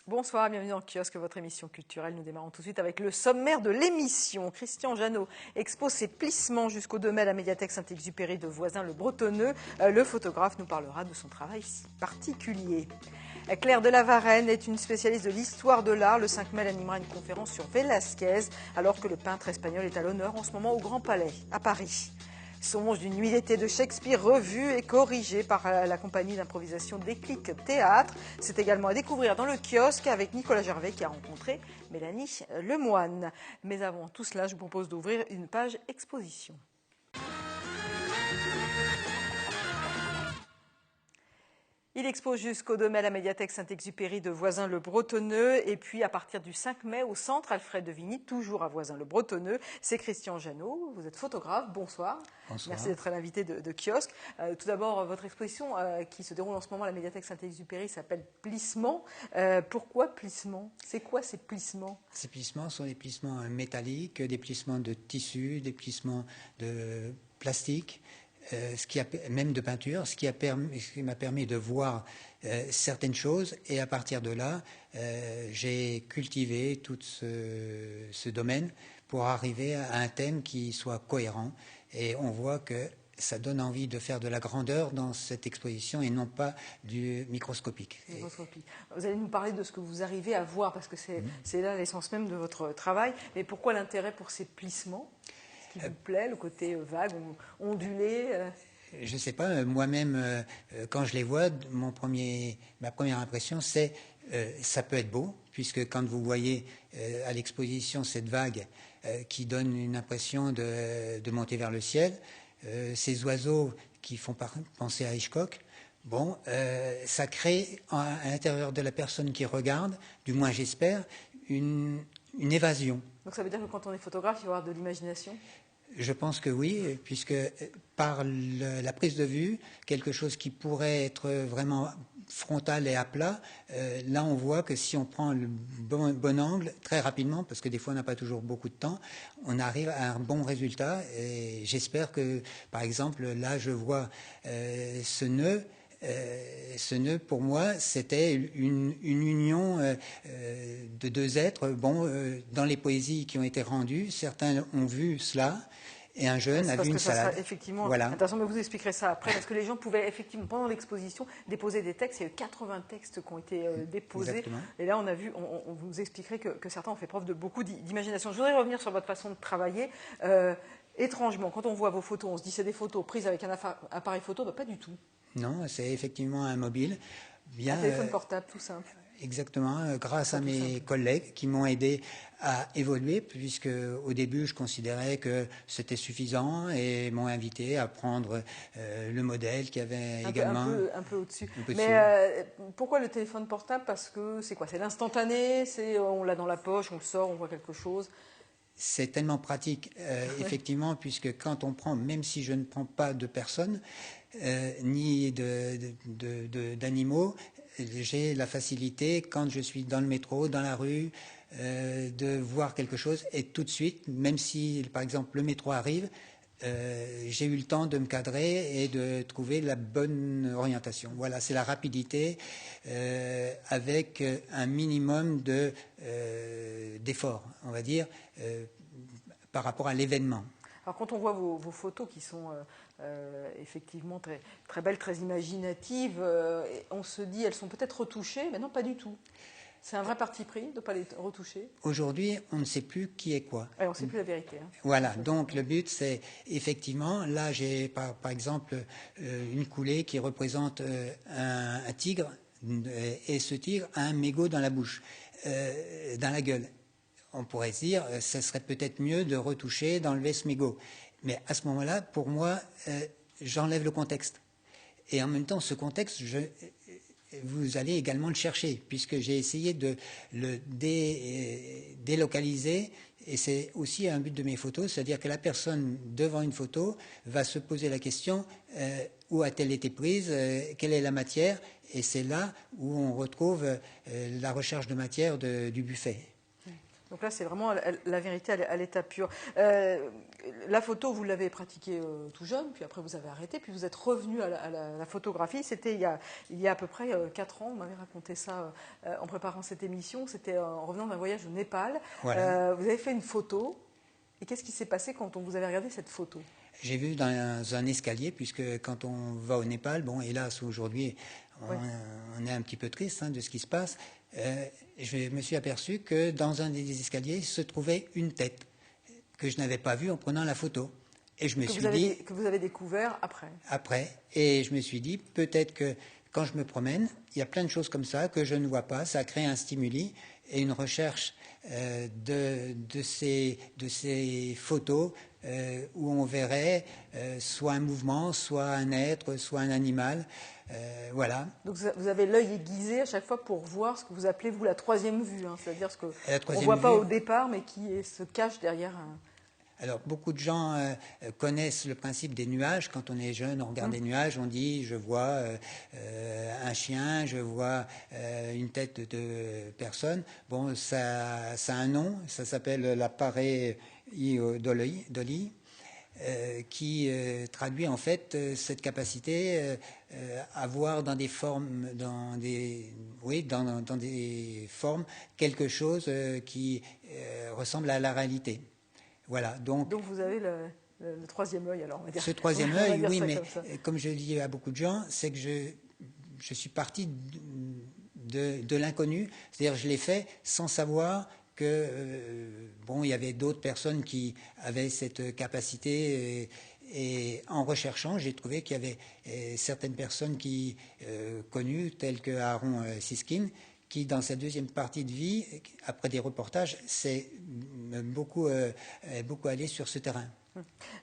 Bonsoir, bienvenue dans Kiosque, votre émission culturelle. Nous démarrons tout de suite avec le sommaire de l'émission. Christian Janot expose ses plissements jusqu'au 2 mai à la médiathèque Saint-Exupéry de Voisins-le-Bretonneux. Le photographe nous parlera de son travail si particulier. Claire de la Varenne est une spécialiste de l'histoire de l'art. Le 5 mai, elle animera une conférence sur Velázquez, alors que le peintre espagnol est à l'honneur en ce moment au Grand Palais, à Paris. Songe d'une nuit d'été de Shakespeare revu et corrigé par la compagnie d'improvisation Déclic Théâtre. C'est également à découvrir dans le kiosque avec Nicolas Gervais qui a rencontré Mélanie Lemoine. Mais avant tout cela, je vous propose d'ouvrir une page exposition. Il expose jusqu'au 2 mai à la médiathèque Saint-Exupéry de Voisins-le-Bretonneux et puis à partir du 5 mai au centre Alfred de Vigny, toujours à Voisins-le-Bretonneux. C'est Christian Janot, vous êtes photographe, bonsoir. Bonsoir. Merci d'être l'invité de Kiosque. Tout d'abord, votre exposition qui se déroule en ce moment à la médiathèque Saint-Exupéry s'appelle Plissement. Pourquoi Plissement? C'est quoi ces plissements? Ces plissements sont des plissements métalliques, des plissements de tissu, des plissements de plastique. Même de peinture, ce qui m'a permis de voir certaines choses. Et à partir de là, j'ai cultivé tout ce domaine pour arriver à un thème qui soit cohérent. Et on voit que ça donne envie de faire de la grandeur dans cette exposition et non pas du microscopique. Vous allez nous parler de ce que vous arrivez à voir, parce que c'est là l'essence même de votre travail. Mais pourquoi l'intérêt pour ces plissements? Qui vous plaît, le côté vague, ondulé? Je ne sais pas, moi-même, quand je les vois, ma première impression, c'est ça peut être beau, puisque quand vous voyez à l'exposition cette vague qui donne une impression de monter vers le ciel, ces oiseaux qui font penser à Hitchcock, bon, ça crée à l'intérieur de la personne qui regarde, du moins j'espère, une évasion. Donc ça veut dire que quand on est photographe, il va y avoir de l'imagination? Je pense que oui, puisque par la prise de vue, quelque chose qui pourrait être vraiment frontal et à plat, là on voit que si on prend le bon angle très rapidement, parce que des fois on n'a pas toujours beaucoup de temps, on arrive à un bon résultat. Et j'espère que, par exemple, là je vois ce nœud. Ce nœud, pour moi, c'était une union de deux êtres. Bon, dans les poésies qui ont été rendues, certains ont vu cela, et un jeune a vu une salade. Effectivement, voilà. Attention, mais vous expliquerez ça après, parce que les gens pouvaient effectivement, pendant l'exposition, déposer des textes. Il y a eu 80 textes qui ont été déposés. Exactement. Et là, on vous expliquerait que certains ont fait preuve de beaucoup d'imagination. Je voudrais revenir sur votre façon de travailler. Étrangement, quand on voit vos photos, on se dit c'est des photos prises avec un appareil photo, pas du tout. Non, c'est effectivement un mobile. Un téléphone portable, tout simple. Exactement, grâce à mes collègues qui m'ont aidé à évoluer, puisque au début je considérais que c'était suffisant et m'ont invité à prendre le modèle qui avait également... Un peu au-dessus. Mais pourquoi le téléphone portable? Parce que c'est quoi? C'est l'instantané, on l'a dans la poche, on le sort, on voit quelque chose. C'est tellement pratique, effectivement, puisque quand on prend, même si je ne prends pas de personnes, ni d'animaux, j'ai la facilité, quand je suis dans le métro, dans la rue, de voir quelque chose et tout de suite, même si par exemple le métro arrive, j'ai eu le temps de me cadrer et de trouver la bonne orientation. Voilà, c'est la rapidité avec un minimum d'effort, on va dire, par rapport à l'événement. Alors quand on voit vos photos qui sont effectivement très, très belles, très imaginatives, on se dit elles sont peut-être retouchées, mais non, pas du tout. C'est un vrai parti pris de ne pas les retoucher. Aujourd'hui, on ne sait plus qui est quoi. Ouais, on ne sait plus la vérité. Hein. Voilà, donc le but c'est effectivement, là j'ai par exemple une coulée qui représente un tigre, et ce tigre a un mégot dans la bouche, dans la gueule. On pourrait se dire, ça serait peut-être mieux de retoucher, d'enlever ce mégot. Mais à ce moment-là, pour moi, j'enlève le contexte. Et en même temps, ce contexte, vous allez également le chercher, puisque j'ai essayé de le délocaliser, et c'est aussi un but de mes photos, c'est-à-dire que la personne devant une photo va se poser la question où a-t-elle été prise, quelle est la matière, et c'est là où on retrouve la recherche de matière du buffet. Donc là, c'est vraiment la vérité à l'état pur. La photo, vous l'avez pratiquée tout jeune, puis après vous avez arrêté, puis vous êtes revenu à la photographie. C'était il y a à peu près 4 ans, on m'avait raconté ça en préparant cette émission, c'était en revenant d'un voyage au Népal. Voilà. Vous avez fait une photo, et qu'est-ce qui s'est passé quand vous avez regardé cette photo ? J'ai vu dans un escalier, puisque quand on va au Népal, bon, hélas, aujourd'hui, on est un petit peu triste de ce qui se passe. Je me suis aperçu que dans un des escaliers se trouvait une tête que je n'avais pas vue en prenant la photo. Et je me suis dit... Que vous avez découvert après. Après. Et je me suis dit, peut-être que quand je me promène, il y a plein de choses comme ça que je ne vois pas. Ça crée un stimuli et une recherche de ces photos où on verrait soit un mouvement, soit un être, soit un animal. Voilà. Donc vous avez l'œil aiguisé à chaque fois pour voir ce que vous appelez, vous, la troisième vue. C'est-à-dire ce qu'on ne voit pas au départ, mais qui se cache derrière un... Alors, beaucoup de gens connaissent le principe des nuages. Quand on est jeune, on regarde les nuages, on dit je vois un chien, je vois une tête de personne. Bon, ça a un nom, ça s'appelle la pareidolie, qui traduit en fait cette capacité à voir dans des formes, dans des formes quelque chose qui ressemble à la réalité. Voilà, donc vous avez le troisième œil, alors on va dire. Ce troisième œil, oui, mais comme je le dis à beaucoup de gens, c'est que je suis parti de l'inconnu, c'est-à-dire je l'ai fait sans savoir que bon, il y avait d'autres personnes qui avaient cette capacité. Et en recherchant, j'ai trouvé qu'il y avait certaines personnes connues, telles que Aaron Siskin, qui, dans sa deuxième partie de vie, après des reportages, s'est beaucoup allé sur ce terrain.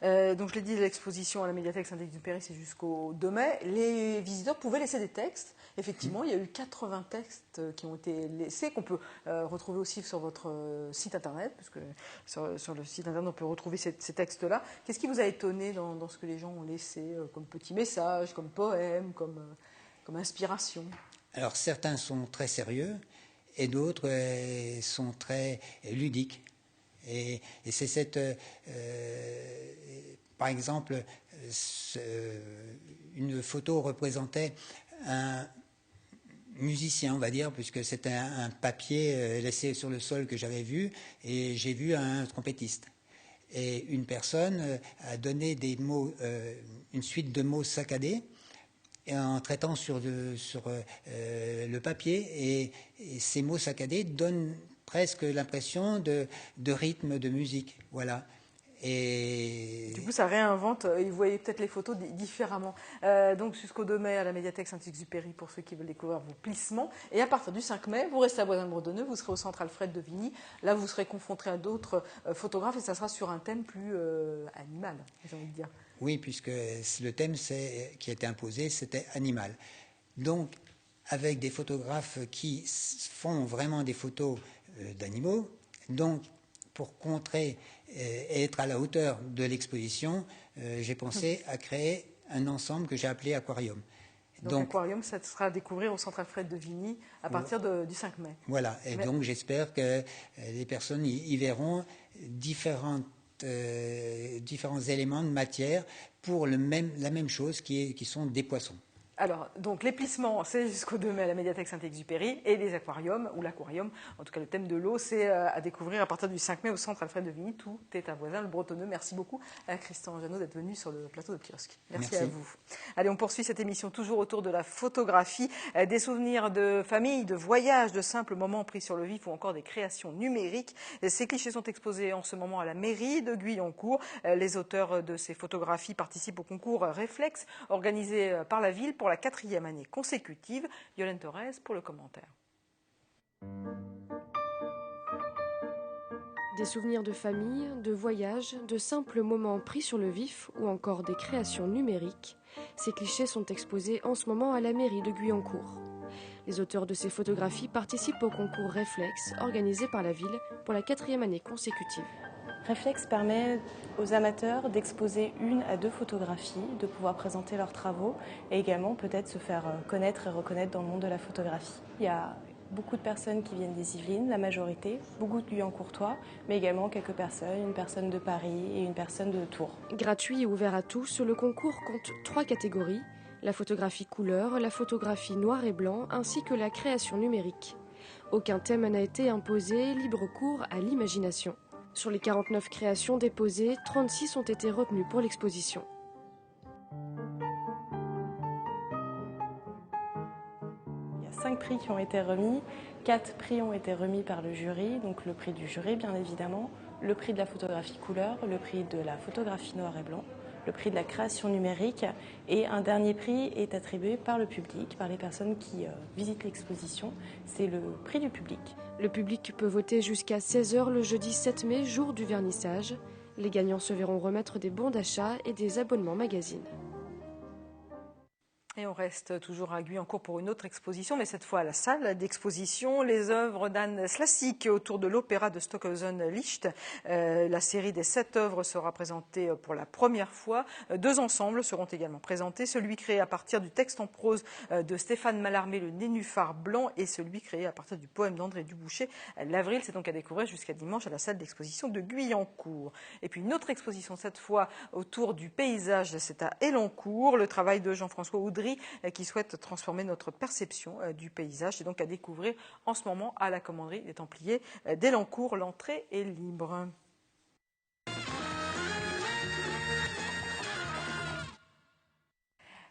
Donc je l'ai dit, l'exposition à la médiathèque Saint-Exupéry, c'est jusqu'au 2 mai. Les visiteurs pouvaient laisser des textes. Effectivement, il y a eu 80 textes qui ont été laissés, qu'on peut retrouver aussi sur votre site internet, parce que sur le site internet, on peut retrouver ces textes-là. Qu'est-ce qui vous a étonné dans ce que les gens ont laissé comme petits messages, comme poèmes, comme inspiration ? Alors certains sont très sérieux et d'autres sont très ludiques. Et c'est par exemple, une photo représentait un musicien, on va dire, puisque c'était un papier laissé sur le sol que j'avais vu, et j'ai vu un trompettiste. Et une personne a donné des mots, une suite de mots saccadés, en traitant sur le papier, et ces mots saccadés donnent presque l'impression de rythme, de musique. Voilà. Et du coup, ça réinvente, et vous voyez peut-être les photos différemment. Donc jusqu'au 2 mai à la médiathèque Saint-Exupéry pour ceux qui veulent découvrir vos plissements. Et à partir du 5 mai, vous restez à Voisin-le-Bretonneux, vous serez au centre Alfred de Vigny. Là, vous serez confronté à d'autres photographes et ça sera sur un thème plus animal, j'ai envie de dire. Oui, puisque le thème qui a été imposé, c'était animal. Donc, avec des photographes qui font vraiment des photos d'animaux, donc pour contrer et être à la hauteur de l'exposition, j'ai pensé à créer un ensemble que j'ai appelé Aquarium. Donc Aquarium, ça sera à découvrir au centre Alfred de Vigny à partir du 5 mai. Voilà, et donc j'espère que les personnes y verront différents éléments de matière pour la même chose qui sont des poissons. Alors, donc les plissements, c'est jusqu'au 2 mai à la médiathèque Saint-Exupéry, et les aquariums, ou l'aquarium, en tout cas le thème de l'eau, c'est à découvrir à partir du 5 mai au centre Alfred de Vigny. Tout est à Voisin-le-Bretonneux. Merci beaucoup à Christian Janot d'être venu sur le plateau de Kiosque. Merci à vous. Allez, on poursuit cette émission toujours autour de la photographie, des souvenirs de famille, de voyages, de simples moments pris sur le vif ou encore des créations numériques. Ces clichés sont exposés en ce moment à la mairie de Guyancourt. Les auteurs de ces photographies participent au concours Réflexe organisé par la ville pour la 4e année consécutive. Yolène Thorez pour le commentaire. Des souvenirs de famille, de voyages, de simples moments pris sur le vif ou encore des créations numériques. Ces clichés sont exposés en ce moment à la mairie de Guyancourt. Les auteurs de ces photographies participent au concours Réflexe, organisé par la ville pour la 4e année consécutive. Réflexe permet aux amateurs d'exposer 1 à 2 photographies, de pouvoir présenter leurs travaux et également peut-être se faire connaître et reconnaître dans le monde de la photographie. Il y a beaucoup de personnes qui viennent des Yvelines, la majorité, beaucoup de Guyan-Courtois, mais également quelques personnes, une personne de Paris et une personne de Tours. Gratuit et ouvert à tous, le concours compte 3 catégories, la photographie couleur, la photographie noir et blanc ainsi que la création numérique. Aucun thème n'a été imposé, libre cours à l'imagination. Sur les 49 créations déposées, 36 ont été retenues pour l'exposition. Il y a 5 prix qui ont été remis, 4 prix ont été remis par le jury, donc le prix du jury bien évidemment, le prix de la photographie couleur, le prix de la photographie noir et blanc, le prix de la création numérique et un dernier prix est attribué par le public, par les personnes qui visitent l'exposition, c'est le prix du public. Le public peut voter jusqu'à 16h le jeudi 7 mai, jour du vernissage. Les gagnants se verront remettre des bons d'achat et des abonnements magazines. Et on reste toujours à Guyancourt pour une autre exposition, mais cette fois à la salle d'exposition, les œuvres d'Anne Slassik autour de l'opéra de Stockhausen-Licht. La série des 7 œuvres sera présentée pour la première fois. 2 ensembles seront également présentés, celui créé à partir du texte en prose de Stéphane Mallarmé, le Nénuphar blanc, et celui créé à partir du poème d'André Dubouché, L'Avril. C'est donc à découvrir jusqu'à dimanche à la salle d'exposition de Guyancourt. Et puis une autre exposition, cette fois autour du paysage, c'est à Elancourt, le travail de Jean-François Audry, qui souhaite transformer notre perception du paysage. C'est donc à découvrir en ce moment à la commanderie des Templiers d'Elancourt. L'entrée est libre.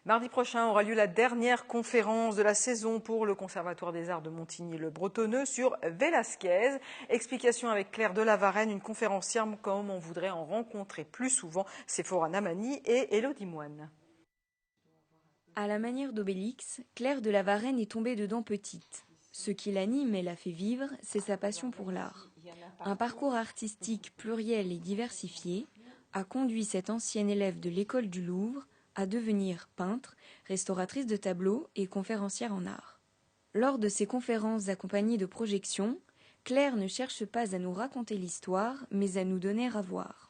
Mardi prochain aura lieu la dernière conférence de la saison pour le Conservatoire des Arts de Montigny-le-Bretonneux sur Velázquez. Explication avec Claire de la Varenne, une conférencière comme on voudrait en rencontrer plus souvent. Séphora Namani et Élodie Moine. À la manière d'Obélix, Claire de la Varenne est tombée dedans petite. Ce qui l'anime et la fait vivre, c'est sa passion pour l'art. Un parcours artistique pluriel et diversifié a conduit cette ancienne élève de l'école du Louvre à devenir peintre, restauratrice de tableaux et conférencière en art. Lors de ses conférences accompagnées de projections, Claire ne cherche pas à nous raconter l'histoire, mais à nous donner à voir.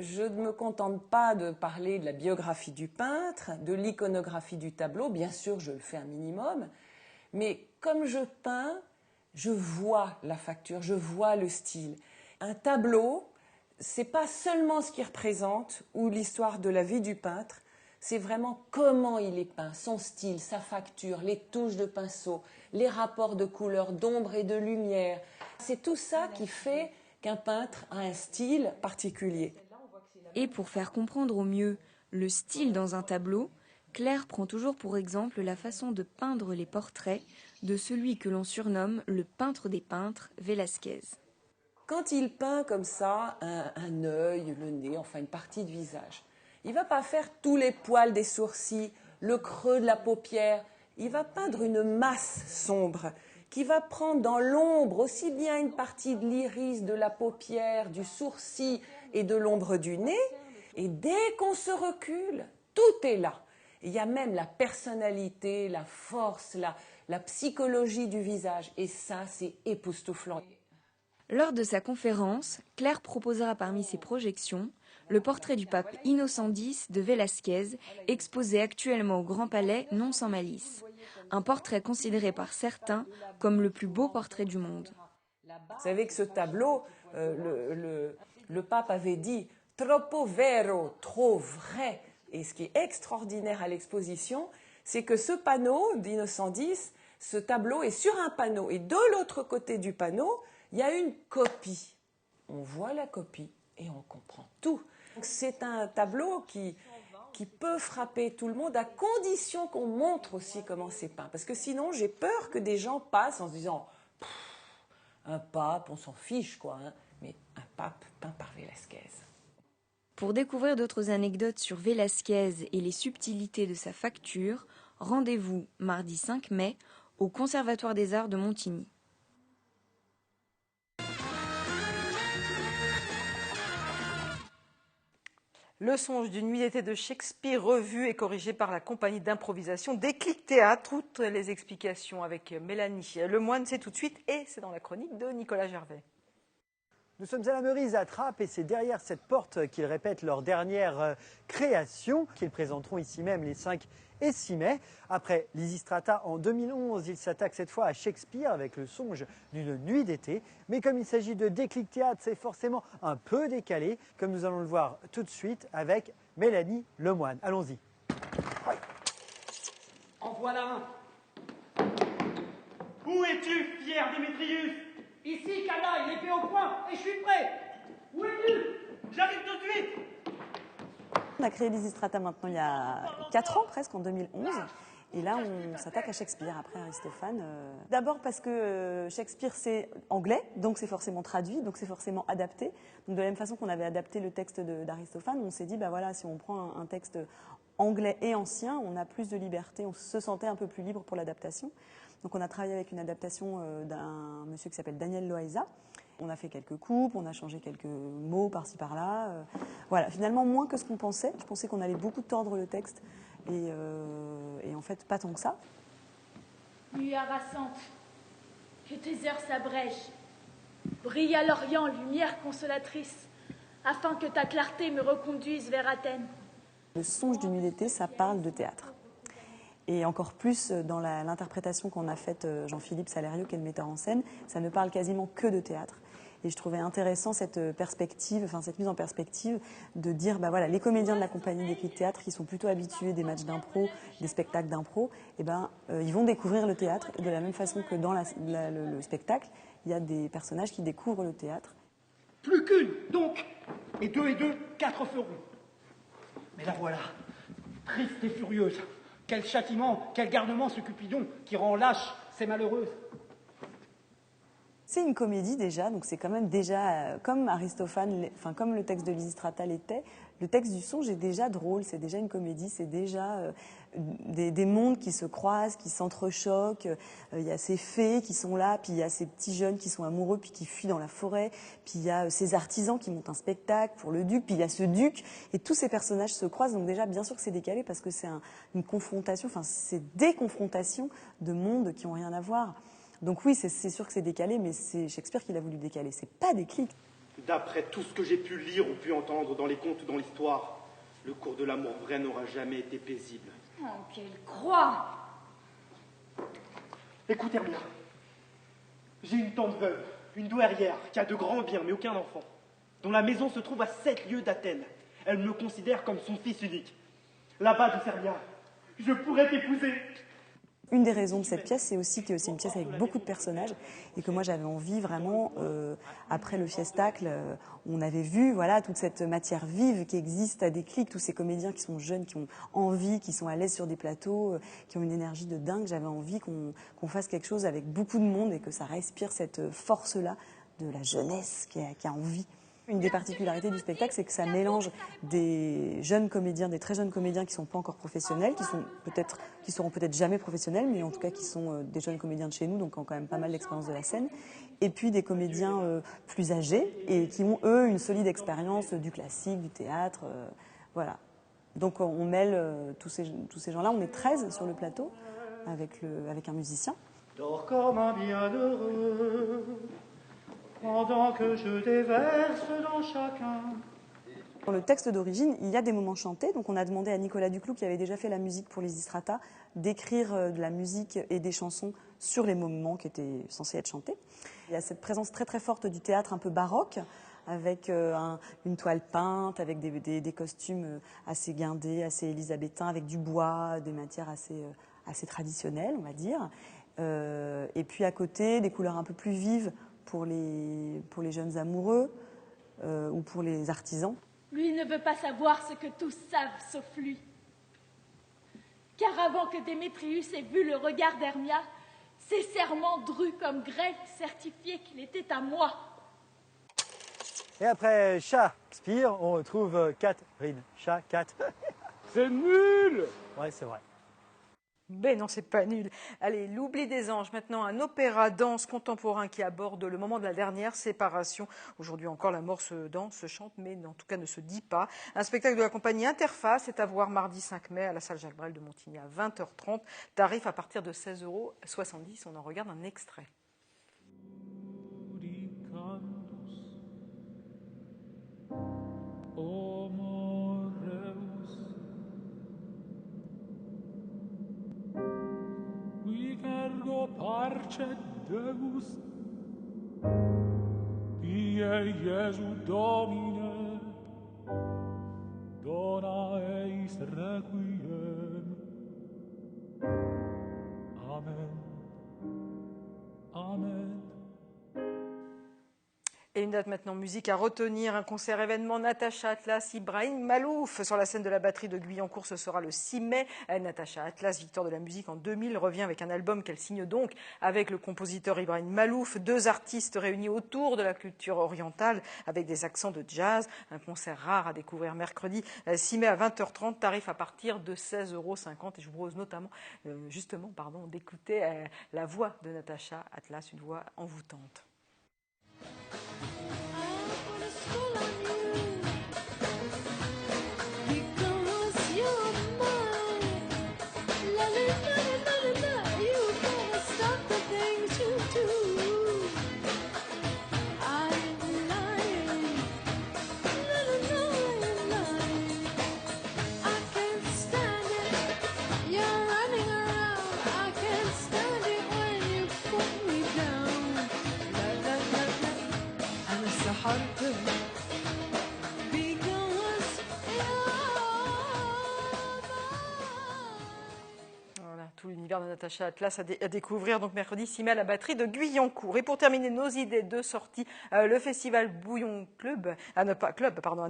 Je ne me contente pas de parler de la biographie du peintre, de l'iconographie du tableau, bien sûr je le fais un minimum, mais comme je peins, je vois la facture, je vois le style. Un tableau, c'est pas seulement ce qu'il représente ou l'histoire de la vie du peintre, c'est vraiment comment il est peint, son style, sa facture, les touches de pinceau, les rapports de couleurs, d'ombre et de lumière. C'est tout ça qui fait qu'un peintre a un style particulier. Et pour faire comprendre au mieux le style dans un tableau, Claire prend toujours pour exemple la façon de peindre les portraits de celui que l'on surnomme le peintre des peintres, Velázquez. Quand il peint comme ça un œil, le nez, enfin une partie de visage, il ne va pas faire tous les poils des sourcils, le creux de la paupière, il va peindre une masse sombre qui va prendre dans l'ombre aussi bien une partie de l'iris, de la paupière, du sourcil et de l'ombre du nez. Et dès qu'on se recule, tout est là. Il y a même la personnalité, la force, la psychologie du visage. Et ça, c'est époustouflant. Lors de sa conférence, Claire proposera parmi ses projections le portrait du pape Innocent X de Velázquez, exposé actuellement au Grand Palais, non sans malice. Un portrait considéré par certains comme le plus beau portrait du monde. Vous savez que ce tableau, le pape avait dit « troppo vero », trop vrai. Et ce qui est extraordinaire à l'exposition, c'est que ce panneau d'Innocent X, ce tableau est sur un panneau. Et de l'autre côté du panneau, il y a une copie. On voit la copie et on comprend tout. C'est un tableau qui peut frapper tout le monde à condition qu'on montre aussi comment c'est peint. Parce que sinon, j'ai peur que des gens passent en se disant « un pape, on s'en fiche quoi hein. ». Mais un pape peint par Velázquez. Pour découvrir d'autres anecdotes sur Velázquez et les subtilités de sa facture, rendez-vous mardi 5 mai au Conservatoire des Arts de Montigny. Le songe d'une nuit d'été de Shakespeare, revu et corrigé par la compagnie d'improvisation Déclic Théâtre. Toutes les explications avec Mélanie Lemoine, c'est tout de suite et c'est dans la chronique de Nicolas Gervais. Nous sommes à la Meurise à Trappes et c'est derrière cette porte qu'ils répètent leur dernière création qu'ils présenteront ici même les 5 et 6 mai. Après Lysistrata en 2011, ils s'attaquent cette fois à Shakespeare avec le songe d'une nuit d'été. Mais comme il s'agit de Déclic Théâtre, c'est forcément un peu décalé, comme nous allons le voir tout de suite avec Mélanie Lemoine. Allons-y. En voilà un. Où es-tu, fier Démétrius? Ici, canaille, l'épée au poing, et je suis prêt. Où es-tu? J'arrive tout de suite. On a créé Lysistrata maintenant il y a 4 ans presque, en 2011. Et là, on s'attaque à Shakespeare après Aristophane. D'abord parce que Shakespeare, c'est anglais, donc c'est forcément traduit, donc c'est forcément adapté. Donc de la même façon qu'on avait adapté le texte d'Aristophane, on s'est dit, bah voilà, si on prend un texte anglais et ancien, on a plus de liberté, on se sentait un peu plus libre pour l'adaptation. Donc on a travaillé avec une adaptation d'un monsieur qui s'appelle Daniel Loaiza. On a fait quelques coupes, on a changé quelques mots par-ci par-là. Voilà, finalement moins que ce qu'on pensait. Je pensais qu'on allait beaucoup tordre le texte et en fait pas tant que ça. Nuit harassante, que tes heures s'abrègent. Brille à l'Orient, lumière consolatrice, afin que ta clarté me reconduise vers Athènes. Le songe d'une nuit d'été, ça parle de théâtre. Et encore plus dans l'interprétation qu'on a faite Jean-Philippe Salerio, qui est le metteur en scène, ça ne parle quasiment que de théâtre. Et je trouvais intéressant cette perspective, enfin cette mise en perspective, de dire, bah voilà, les comédiens de la compagnie Déclic Théâtre, qui sont plutôt habitués des matchs d'impro, des spectacles d'impro, et ils vont découvrir le théâtre. Et de la même façon que dans le spectacle, il y a des personnages qui découvrent le théâtre. Plus qu'une, donc. Et 2 et 2, 4 feront. Mais la voilà, triste et furieuse. Quel châtiment, quel garnement ce Cupidon qui rend lâche ces malheureuses. C'est une comédie déjà, donc c'est quand même déjà, comme Aristophane, enfin comme le texte de Lysistrata l'était, le texte du songe est déjà drôle, c'est déjà une comédie, c'est déjà des mondes qui se croisent, qui s'entrechoquent. Il y a ces fées qui sont là, puis il y a ces petits jeunes qui sont amoureux, puis qui fuient dans la forêt, puis il y a ces artisans qui montent un spectacle pour le duc, puis il y a ce duc, et tous ces personnages se croisent, donc déjà bien sûr que c'est décalé parce que c'est une confrontation, enfin c'est des confrontations de mondes qui n'ont rien à voir. Donc oui, c'est sûr que c'est décalé, mais c'est Shakespeare qui l'a voulu décaler, c'est pas Déclic. D'après tout ce que j'ai pu lire ou pu entendre dans les contes ou dans l'histoire, le cours de l'amour vrai n'aura jamais été paisible. Oh, quelle croix! Écoutez bien, j'ai une tante veuve, une douairière, qui a de grands biens mais aucun enfant, dont la maison se trouve à 7 lieues d'Athènes. Elle me considère comme son fils unique. Là-bas, du Serbia, je pourrais t'épouser. Une des raisons de cette pièce, c'est aussi que c'est une pièce avec beaucoup de personnages et que moi j'avais envie vraiment, après le fiestacle, on avait vu voilà toute cette matière vive qui existe à Déclic, tous ces comédiens qui sont jeunes, qui ont envie, qui sont à l'aise sur des plateaux, qui ont une énergie de dingue. J'avais envie qu'on fasse quelque chose avec beaucoup de monde et que ça respire cette force-là de la jeunesse qui a envie. Une des particularités du spectacle, c'est que ça mélange des jeunes comédiens, des très jeunes comédiens qui ne sont pas encore professionnels, qui seront peut-être jamais professionnels, mais en tout cas qui sont des jeunes comédiens de chez nous, donc qui ont quand même pas mal d'expérience de la scène, et puis des comédiens plus âgés et qui ont, eux, une solide expérience du classique, du théâtre, voilà. Donc on mêle tous ces gens-là, on est 13 sur le plateau, avec un musicien. Dors comme un bienheureux, pendant que je déverse dans chacun. Dans le texte d'origine, il y a des moments chantés, donc on a demandé à Nicolas Duclou, qui avait déjà fait la musique pour Lysistrata, d'écrire de la musique et des chansons sur les moments qui étaient censés être chantés. Il y a cette présence très très forte du théâtre un peu baroque, avec une toile peinte, avec des costumes assez guindés, assez élisabétains, avec du bois, des matières assez traditionnelles, on va dire. Et puis à côté, des couleurs un peu plus vives, pour les jeunes amoureux ou pour les artisans. Lui ne veut pas savoir ce que tous savent sauf lui. Car avant que Démétrius ait vu le regard d'Hermia, ses serments drus comme grêle certifiaient qu'il était à moi. Et après Shakespeare, on retrouve Catherine. C'est nul. Ouais, c'est vrai. Ben non, c'est pas nul. Allez, L'oubli des anges, maintenant un opéra danse contemporain qui aborde le moment de la dernière séparation. Aujourd'hui encore, la mort se danse, se chante, mais en tout cas ne se dit pas. Un spectacle de la compagnie Interface est à voir mardi 5 mai à la salle Jacques Brel de Montigny à 20h30. Tarif à partir de 16,70 €. On en regarde un extrait. Parce Deus, die Jesu Domine, dona eis requiem. Amen. Amen. Et une date maintenant musique à retenir, un concert événement Natacha Atlas, Ibrahim Malouf sur la scène de la batterie de Guyancourt, ce sera le 6 mai. Natacha Atlas, victoire de la musique en 2000, revient avec un album qu'elle signe donc avec le compositeur Ibrahim Malouf, deux artistes réunis autour de la culture orientale avec des accents de jazz. Un concert rare à découvrir mercredi 6 mai à 20h30, tarif à partir de 16,50 €. Et je vous propose notamment, d'écouter la voix de Natacha Atlas, une voix envoûtante. Voilà, tout l'univers de Natacha Atlas à découvrir donc mercredi 6 mai à la batterie de Guyancourt. Et pour terminer nos idées de sortie, le festival Bouillon Club, à ne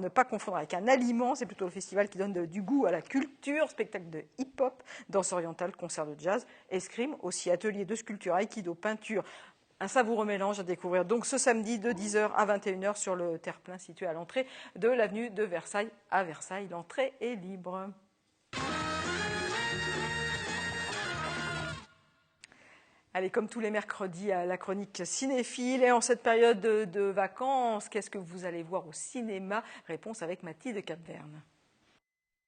pas confondre avec un aliment, c'est plutôt le festival qui donne du goût à la culture, spectacle de hip-hop, danse orientale, concert de jazz, escrime, aussi atelier de sculpture, aikido, peinture. Un savoureux mélange à découvrir donc ce samedi de 10h à 21h sur le terre-plein situé à l'entrée de l'avenue de Versailles à Versailles. L'entrée est libre. Allez, comme tous les mercredis, à la chronique cinéphile. Et en cette période de vacances, qu'est-ce que vous allez voir au cinéma? Réponse avec Mathilde Capverne.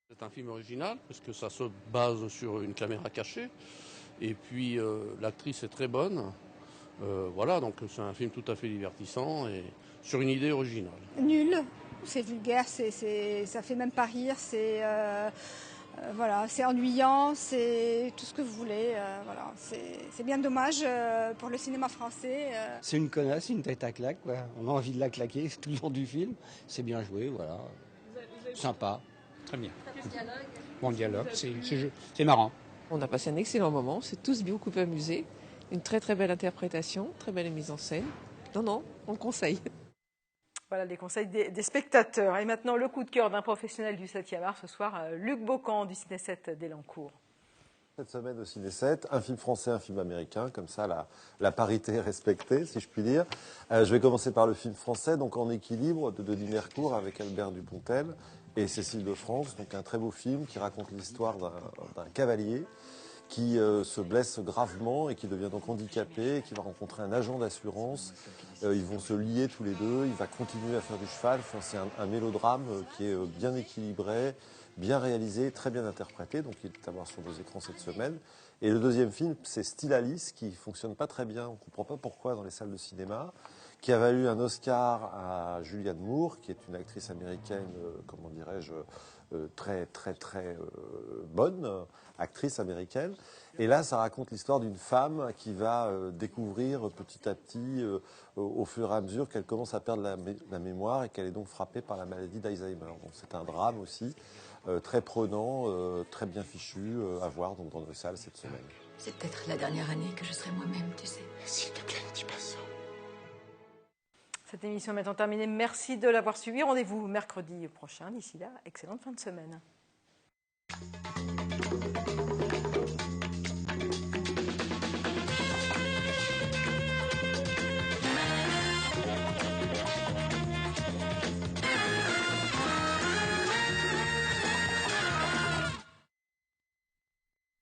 C'est un film original, parce que ça se base sur une caméra cachée. Et puis, l'actrice est très bonne. Voilà, donc c'est un film tout à fait divertissant et sur une idée originale. Nul, c'est vulgaire, ça fait même pas rire, voilà, c'est ennuyant, c'est tout ce que vous voulez. Voilà, c'est bien dommage pour le cinéma français. C'est une connasse, une tête à claque, quoi. On a envie de la claquer tout le long du film. C'est bien joué, voilà. Sympa. Très bien. Bon dialogue, c'est marrant. On a passé un excellent moment, on s'est tous beaucoup amusés. Une très très belle interprétation, très belle mise en scène. Non, on conseille. Voilà les conseils des spectateurs. Et maintenant, le coup de cœur d'un professionnel du 7e art ce soir, Luc Beaucamp du Ciné 7 d'Elancourt. Cette semaine au Ciné 7, un film français, un film américain, comme ça la parité est respectée, si je puis dire. Je vais commencer par le film français, donc En équilibre, de Denis Mercourt avec Albert Dupontel et Cécile de France. Donc un très beau film qui raconte l'histoire d'un cavalier qui se blesse gravement et qui devient donc handicapé, et qui va rencontrer un agent d'assurance. Ils vont se lier tous les deux, il va continuer à faire du cheval. Enfin, c'est un mélodrame qui est bien équilibré, bien réalisé, très bien interprété. Donc il est à voir sur nos écrans cette semaine. Et le deuxième film, c'est Style Alice, qui fonctionne pas très bien, on ne comprend pas pourquoi dans les salles de cinéma, qui a valu un Oscar à Julianne Moore, qui est une actrice américaine, comment dirais-je, très bonne, actrice américaine. Et là, ça raconte l'histoire d'une femme qui va découvrir petit à petit, au fur et à mesure qu'elle commence à perdre la mémoire et qu'elle est donc frappée par la maladie d'Alzheimer. Donc c'est un drame aussi, très prenant, très bien fichu, à voir donc, dans nos salles cette semaine. C'est peut-être la dernière année que je serai moi-même, tu sais. S'il te plaît, ne dis pas ça. Cette émission est maintenant terminée. Merci de l'avoir suivi. Rendez-vous mercredi prochain. D'ici là, excellente fin de semaine.